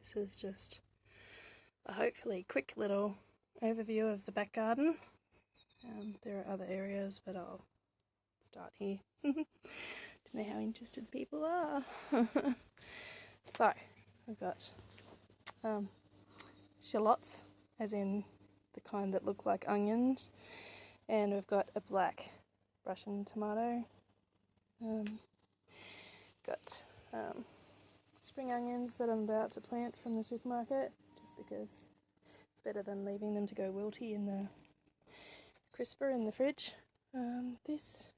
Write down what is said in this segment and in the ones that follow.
This is just a hopefully quick little overview of the back garden. There are other areas, but I'll start here to know how interested people are. So, we've got shallots, as in the kind that look like onions, and we've got a black Russian tomato. Got spring onions that I'm about to plant from the supermarket, just because it's better than leaving them to go wilty in the crisper in the fridge. This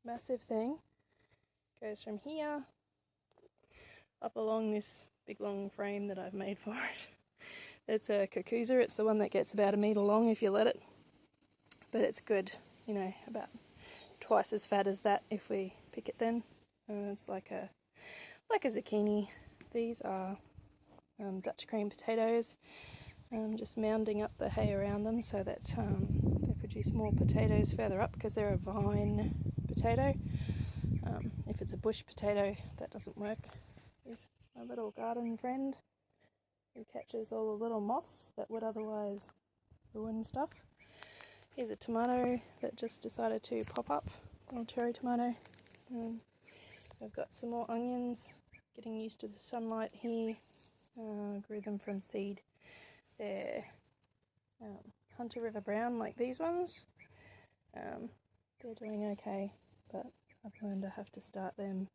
massive thing goes from here up along this big long frame that I've made for it. It's a cucuzza. It's the one that gets about 1 metre long if you let it, but it's good, you know, about twice as fat as that if we pick it then. It's like a zucchini. These are Dutch cream potatoes. Just mounding up the hay around them so that they produce more potatoes further up, because they're a vine potato. If it's a bush potato, that doesn't work. Here's my little garden friend who catches all the little moths that would otherwise ruin stuff. Here's a tomato that just decided to pop up, a little cherry tomato. I've got some more onions, getting used to the sunlight here. Grew them from seed. They're Hunter River Brown, like these ones. They're doing okay, but I've learned I have to start them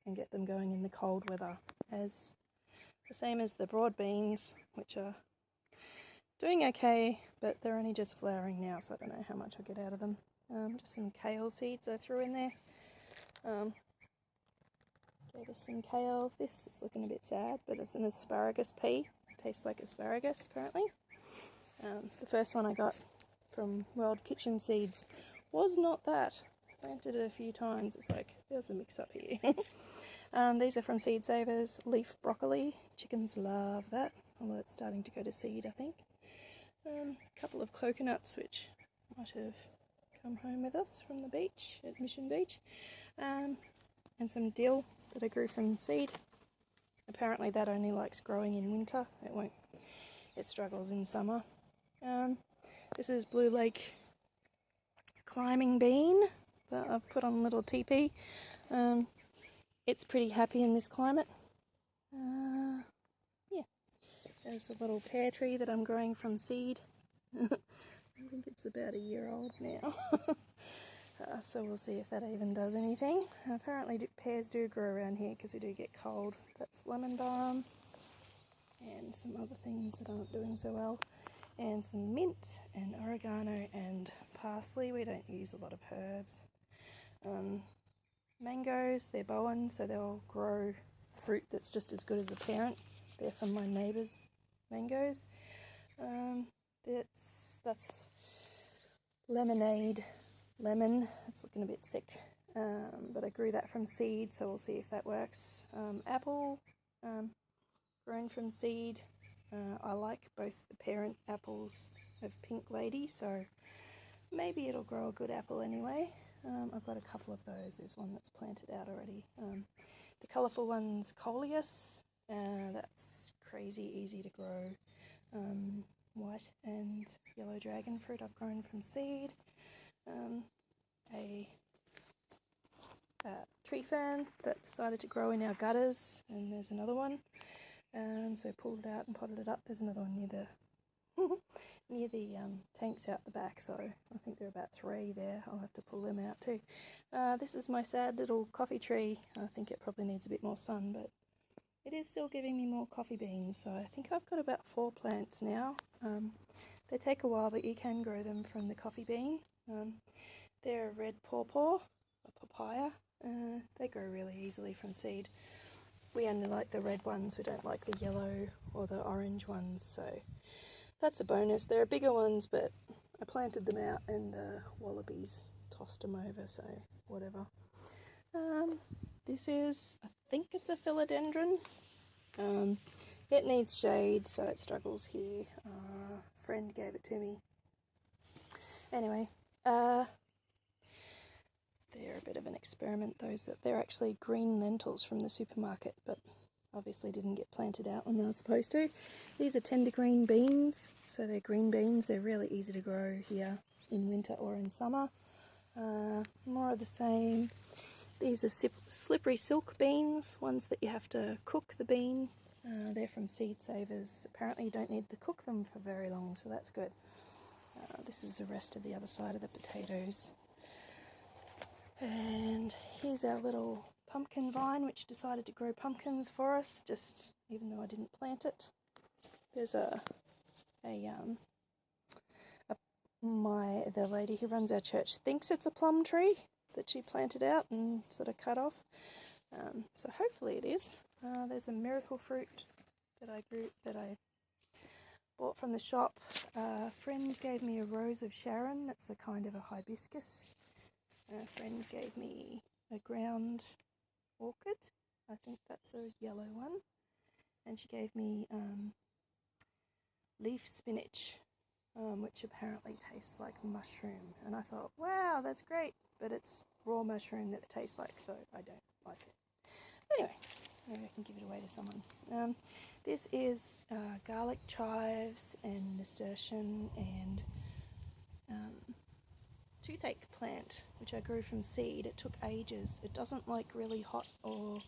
and get them going in the cold weather, as the same as the broad beans, which are doing okay, but they're only just flowering now, so I don't know how much I'll get out of them. Just some kale seeds I threw in there. Gave us some kale. This is looking a bit sad, but it's an asparagus pea. It tastes like asparagus, apparently. The first one I got from World Kitchen Seeds was not that. Planted it a few times. It's like, there's a mix-up here. These are from Seed Savers. Leaf broccoli. Chickens love that, although it's starting to go to seed, I think. A couple of coconuts, which might have come home with us from the beach, at Mission Beach. And some dill that I grew from seed. Apparently that only likes growing in winter. It struggles in summer. This is Blue Lake climbing bean that I've put on a little teepee. It's pretty happy in this climate. Yeah, there's a little pear tree that I'm growing from seed. I think it's about 1 year old now. So we'll see if that even does anything. Apparently pears do grow around here because we do get cold. That's lemon balm and some other things that aren't doing so well. And some mint and oregano and parsley. We don't use a lot of herbs. Mangoes, they're Bowen, so they'll grow fruit that's just as good as the parent. They're from my neighbour's mangoes. That's lemonade lemon. It's looking a bit sick, but I grew that from seed, so we'll see if that works. Apple, grown from seed. I like both the parent apples of Pink Lady, so maybe it'll grow a good apple anyway. I've got a couple of those. There's one that's planted out already. The colourful one's Coleus. That's crazy easy to grow. White and yellow dragon fruit I've grown from seed. A tree fern that decided to grow in our gutters, and there's another one. So pulled it out and potted it up. There's another one near the tanks out the back, so I think there are about 3 there. I'll have to pull them out too. This is my sad little coffee tree. I think it probably needs a bit more sun, but it is still giving me more coffee beans, so I think I've got about 4 plants now. They take a while, but you can grow them from the coffee bean. They're a red pawpaw, a papaya. They grow really easily from seed. We only like the red ones, we don't like the yellow or the orange ones, so that's a bonus. There are bigger ones, but I planted them out and the wallabies tossed them over, so whatever. This is, I think it's a philodendron. It needs shade, so it struggles here. A friend gave it to me. Anyway, they're a bit of an experiment. They're actually green lentils from the supermarket, but obviously didn't get planted out when they were supposed to. These are tender green beans, so they're green beans. They're really easy to grow here in winter or in summer. More of the same. These are slippery silk beans, ones that you have to cook the bean. They're from Seed Savers. Apparently you don't need to cook them for very long, so that's good. This is the rest of the other side of the potatoes. And here's our little pumpkin vine, which decided to grow pumpkins for us, just even though I didn't plant it. There's the lady who runs our church thinks it's a plum tree that she planted out and sort of cut off. So hopefully it is. There's a miracle fruit that I bought from the shop. A friend gave me a rose of Sharon. That's a kind of a hibiscus. A friend gave me a ground orchid. I think that's a yellow one. And she gave me leaf spinach, which apparently tastes like mushroom. And I thought, wow, that's great. But it's raw mushroom that it tastes like, so I don't like it. Anyway, maybe I can give it away to someone. This is garlic chives and nasturtium and toothache plant, which I grew from seed. It took ages. It doesn't like really hot or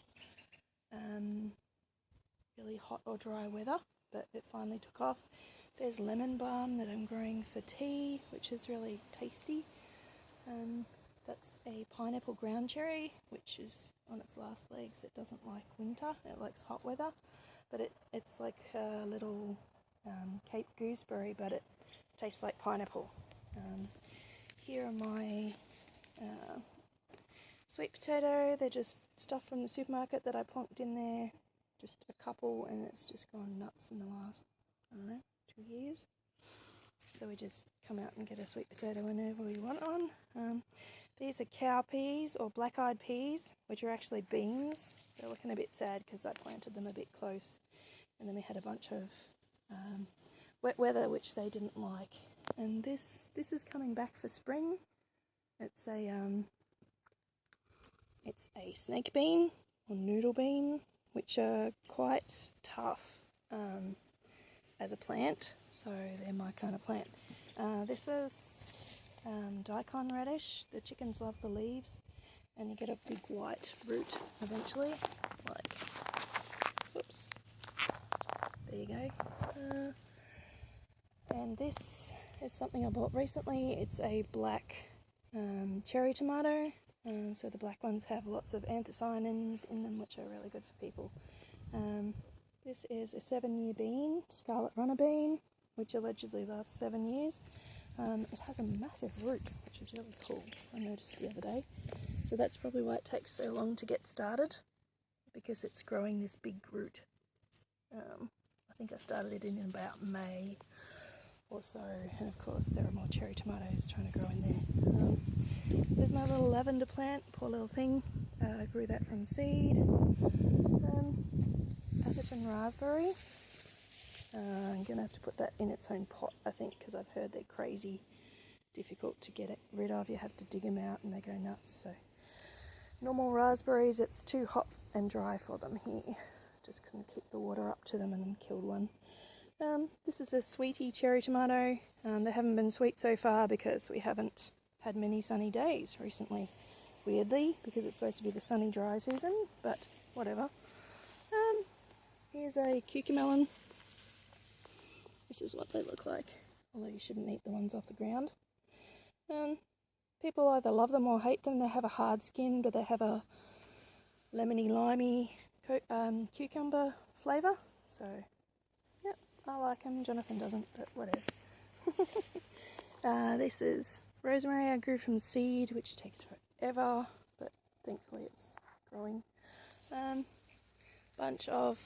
dry weather, but it finally took off. There's lemon balm that I'm growing for tea, which is really tasty. That's a pineapple ground cherry, which is on its last legs. It doesn't like winter, it likes hot weather, but it's like a little Cape gooseberry, but it tastes like pineapple. Here are my sweet potato. They're just stuff from the supermarket that I plonked in there, just a couple, and it's just gone nuts in the last, I don't know, 2 years. So we just come out and get a sweet potato whenever we want on. These are cow peas or black-eyed peas, which are actually beans. They're looking a bit sad because I planted them a bit close, and then we had a bunch of wet weather which they didn't like. And this is coming back for spring. It's a snake bean or noodle bean, which are quite tough as a plant, so they're my kind of plant. This is daikon radish. The chickens love the leaves, and you get a big white root eventually. Like, whoops, there you go. And this is something I bought recently. It's a black cherry tomato. So the black ones have lots of anthocyanins in them, which are really good for people. This is a 7-year bean, scarlet runner bean, which allegedly lasts 7 years. It has a massive root, which is really cool. I noticed the other day. So that's probably why it takes so long to get started, because it's growing this big root. I think I started it in about May or so, and of course there are more cherry tomatoes trying to grow in there. There's my little lavender plant, poor little thing. I grew that from seed. Atherton raspberry. I'm going to have to put that in its own pot, I think, because I've heard they're crazy difficult to get rid of. You have to dig them out and they go nuts. So normal raspberries, it's too hot and dry for them here. Just couldn't keep the water up to them and killed one. This is a sweetie cherry tomato. They haven't been sweet so far because we haven't had many sunny days recently, weirdly, because it's supposed to be the sunny dry season, but whatever. Here's a cucamelon. This is what they look like, although you shouldn't eat the ones off the ground. People either love them or hate them. They have a hard skin, but they have a lemony, limey cucumber flavour. So, yeah, I like them. Jonathan doesn't, but whatever. This is rosemary I grew from seed, which takes forever, but thankfully it's growing. Bunch of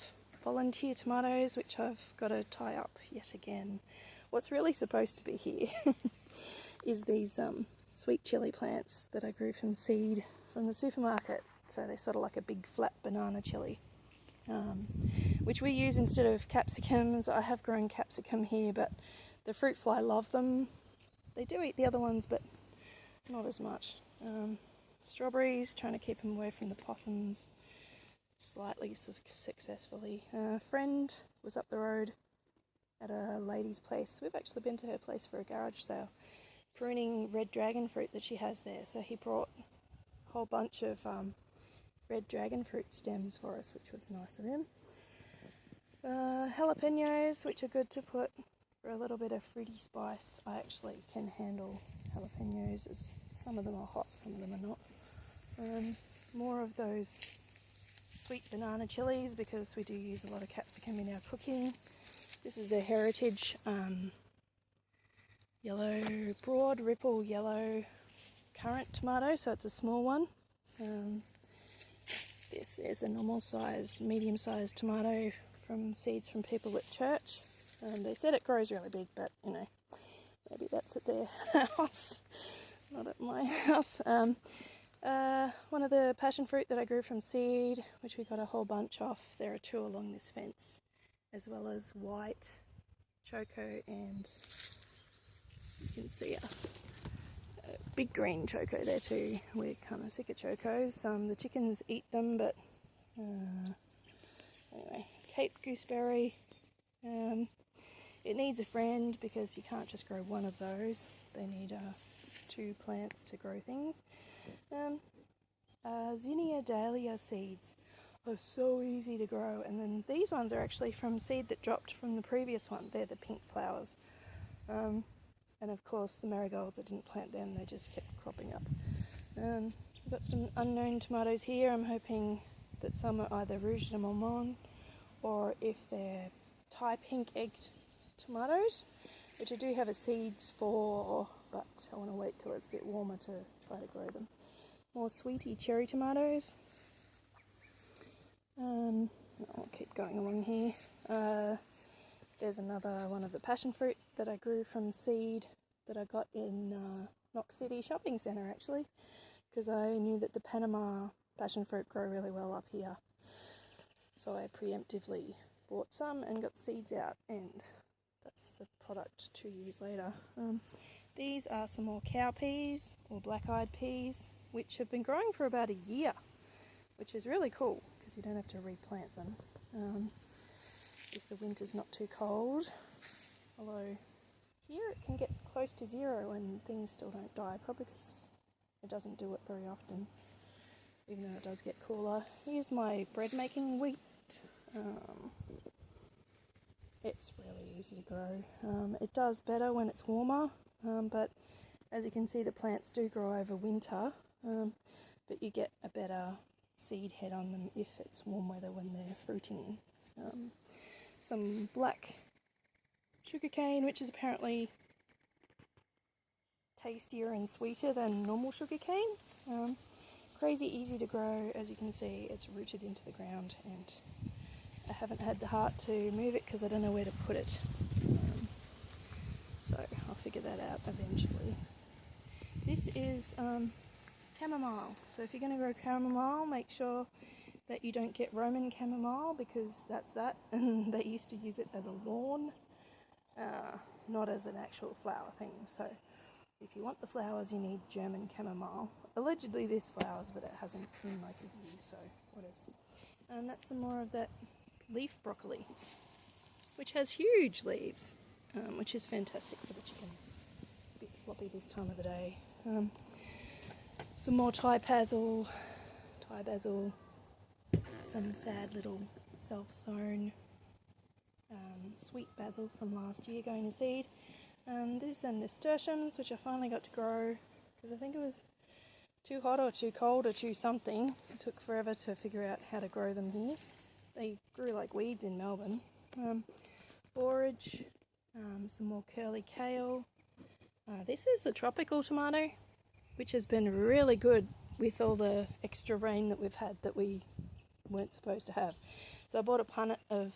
volunteer tomatoes, which I've got to tie up yet again. What's really supposed to be here is these sweet chili plants that I grew from seed from the supermarket. So they're sort of like a big flat banana chili, which we use instead of capsicums. I have grown capsicum here, but the fruit fly love them. They do eat the other ones, but not as much. Strawberries, trying to keep them away from the possums. slightly successfully. A friend was up the road at a lady's place. We've actually been to her place for a garage sale, pruning red dragon fruit that she has there. So he brought a whole bunch of red dragon fruit stems for us, which was nice of him. Jalapenos, which are good to put for a little bit of fruity spice. I actually can handle jalapenos, as some of them are hot, some of them are not. More of those sweet banana chilies, because we do use a lot of capsicum in our cooking. This is a heritage yellow, broad ripple yellow currant tomato, so it's a small one. This is a normal sized, medium sized tomato from seeds from people at church. They said it grows really big, but you know, maybe that's at their house, not at my house. One of the passion fruit that I grew from seed, which we got a whole bunch off. There are two along this fence, as well as white choco, and you can see a big green choco there too. We're kind of sick of chocos. The chickens eat them, but anyway, Cape gooseberry. It needs a friend because you can't just grow one of those. They need two plants to grow things. Zinnia dahlia seeds are so easy to grow, and then these ones are actually from seed that dropped from the previous one. They're the pink flowers. And of course the marigolds, I didn't plant them, they just kept cropping up. We've got some unknown tomatoes here. I'm hoping that some are either rouge de Mormont, or if they're Thai pink egged tomatoes, which I do have a seeds for, but I want to wait till it's a bit warmer to try to grow them. More sweetie cherry tomatoes. I'll keep going along here. There's another one of the passion fruit that I grew from seed that I got in Knox City Shopping Centre, actually, because I knew that the Panama passion fruit grow really well up here. So I preemptively bought some and got seeds out, and that's the product 2 years later. These are some more cowpeas, or black-eyed peas, which have been growing for about a year, which is really cool because you don't have to replant them if the winter's not too cold. Although here it can get close to 0 and things still don't die, probably because it doesn't do it very often, even though it does get cooler. Here's my bread making wheat. It's really easy to grow. It does better when it's warmer, but as you can see, the plants do grow over winter, but you get a better seed head on them if it's warm weather when they're fruiting. Some black sugarcane, which is apparently tastier and sweeter than normal sugarcane. Crazy easy to grow. As you can see, it's rooted into the ground, and I haven't had the heart to move it because I don't know where to put it. So I'll figure that out eventually. This is chamomile. So if you're going to grow chamomile, make sure that you don't get Roman chamomile, because that's that, and they used to use it as a lawn, not as an actual flower thing. So if you want the flowers, you need German chamomile. Allegedly this flowers, but it hasn't been like a year, so whatever. And that's some more of that leaf broccoli, which has huge leaves, which is fantastic for the chickens. It's a bit floppy this time of the day. Some more Thai basil, some sad little self-sown sweet basil from last year going to seed. These are nasturtiums, which I finally got to grow because I think it was too hot or too cold or too something. It took forever to figure out how to grow them here. They grew like weeds in Melbourne. Borage, some more curly kale. This is a tropical tomato, which has been really good with all the extra rain that we've had that we weren't supposed to have. So I bought a punnet of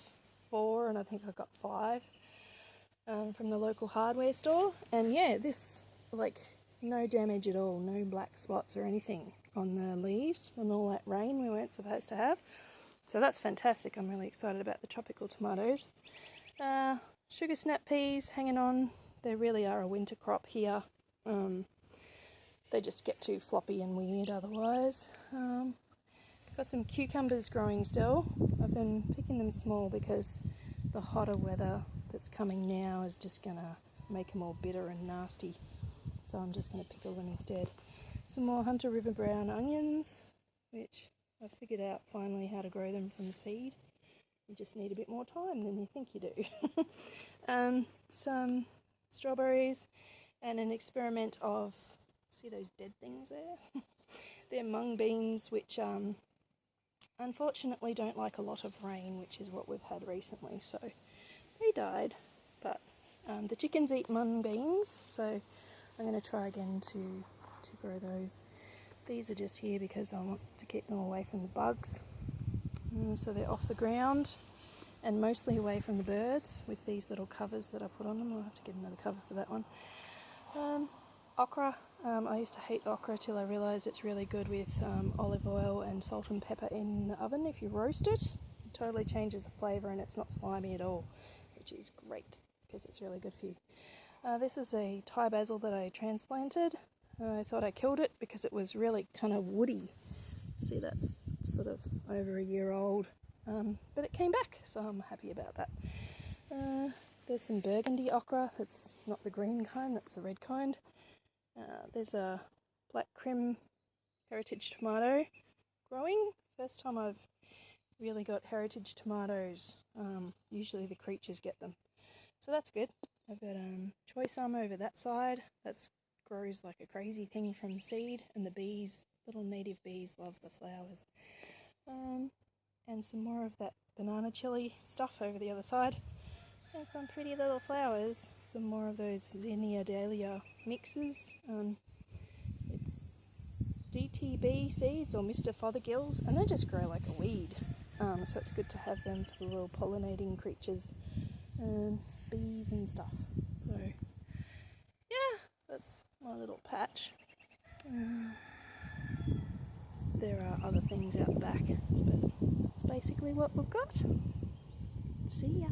4, and I think I got 5 from the local hardware store. And yeah, this, like, no damage at all, no black spots or anything on the leaves from all that rain we weren't supposed to have. So that's fantastic. I'm really excited about the tropical tomatoes. Sugar snap peas hanging on. They really are a winter crop here. They just get too floppy and weird otherwise. Got some cucumbers growing still. I've been picking them small because the hotter weather that's coming now is just going to make them all bitter and nasty. So I'm just going to pickle them instead. Some more Hunter River brown onions, which I've figured out finally how to grow them from seed. You just need a bit more time than you think you do. Some strawberries and an experiment of, see those dead things there? They're mung beans, which unfortunately don't like a lot of rain, which is what we've had recently, so they died. But the chickens eat mung beans, so I'm going to try again to grow those. These are just here because I want to keep them away from the bugs. So they're off the ground and mostly away from the birds with these little covers that I put on them. I'll have to get another cover for that one. Okra. I used to hate okra till I realised it's really good with olive oil and salt and pepper in the oven. If you roast it, it totally changes the flavour and it's not slimy at all, which is great because it's really good for you. This is a Thai basil that I transplanted. I thought I killed it because it was really kind of woody. See, that's sort of over a year old, but it came back, so I'm happy about that. There's some burgundy okra. That's not the green kind, that's the red kind. There's a black crim heritage tomato growing. First time I've really got heritage tomatoes. Usually the creatures get them, so that's good. I've got choy sum over that side. That's grows like a crazy thing from seed, and the bees, little native bees, love the flowers. And some more of that banana chili stuff over the other side. And some pretty little flowers, some more of those Zinnia dahlia mixes. It's DTB seeds or Mr. Fothergill's, and they just grow like a weed. So it's good to have them for the little pollinating creatures, bees and stuff. So yeah, that's my little patch. There are other things out the back, but that's basically what we've got. See ya.